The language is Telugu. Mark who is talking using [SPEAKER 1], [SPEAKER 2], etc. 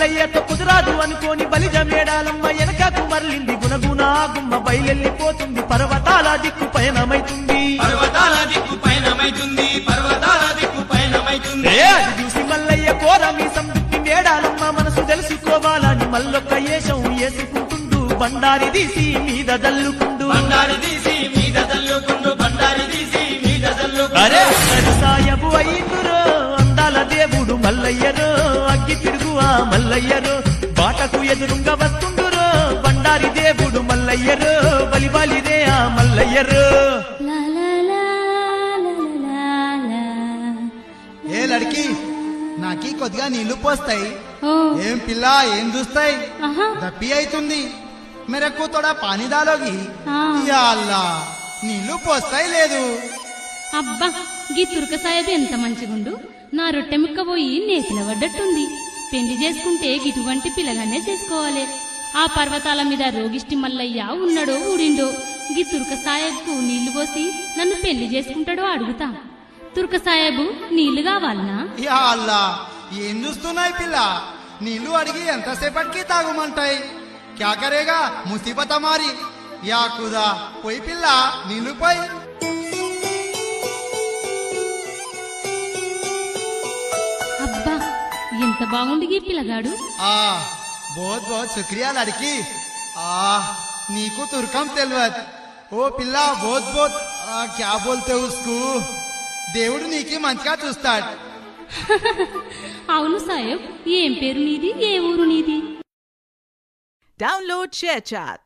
[SPEAKER 1] మల్లయ్యతో కుదరాదు అనుకోని బలిజ మేడాలమ్మ వెనకకు మరలింది గుణగుణ గుమ్మ బయలెళ్ళిపోతుంది పర్వతాల దిక్కు పయనమైతుంది అది చూసి మల్లయ్య కోరమి సంతృప్తి మేడాలమ్మ మనసు తెలుసుకోవాలని మల్లొక్క ఏషం వేసుకుంటుండు బండారి తీసి మీద జల్లుకుండు అరే సాయబు అయ్యిండురో అందాల దేవుడు మల్లయ్యరో అగ్గి తిరుగు ఆ మల్లయ్యరో బాటకు ఎదురుగా వస్తుండురో బండారి దేవుడు మల్లయ్యరో బలిబాలిరే ఆ మల్లయ్యరో
[SPEAKER 2] ఏ లడికి నాకి కొద్దిగా నీళ్లు పోస్తాయి ఏం పిల్ల ఏం చూస్తాయి దప్పి అవుతుంది మెరకు తోడా పానీ దాలోగి అల్లా నీళ్లు పోస్తాయి లేదు
[SPEAKER 3] అబ్బా గీ తురకసాయది ఎంత మంచిగుండు నా రొట్టె ముక్క పోయి నేతిల పడ్డట్టుంది పెళ్లి చేసుకుంటే గిటువంటి పిల్లగానే చేసుకోవాలి ఆ పర్వతాల మీద రోగిష్టి మల్లయ్య ఉన్నాడో ఊడిండో గీ తురకసాయబుకు నీళ్లు పోసి నన్ను పెళ్లి చేసుకుంటాడో అడుగుతా తురకసాయబు నీళ్లు కావాలనా
[SPEAKER 2] అల్లా ఏం చూస్తున్నాయి పిల్ల నీళ్లు అడిగి ఎంతసేపటికి తాగుమంటాయి క్యా కరేగా ముసీబత మారి యా కుదా పోయి పిల్ల నీళ్లు పోయి
[SPEAKER 3] అబ్బా ఎంత బాగుండి గీ పిల్లగాడు
[SPEAKER 2] बहुत बहुत शुक्रिया लड़की नीकू तुर्कम तेलवत ओ पिल्ला बहुत बहुत क्या बोलते उसको దేవుడు నీకి మంచిగా చూస్తాడు
[SPEAKER 3] అవును సాయబ్ ఏం పేరు నీది ఏ ఊరు నీది
[SPEAKER 4] Download ShareChat.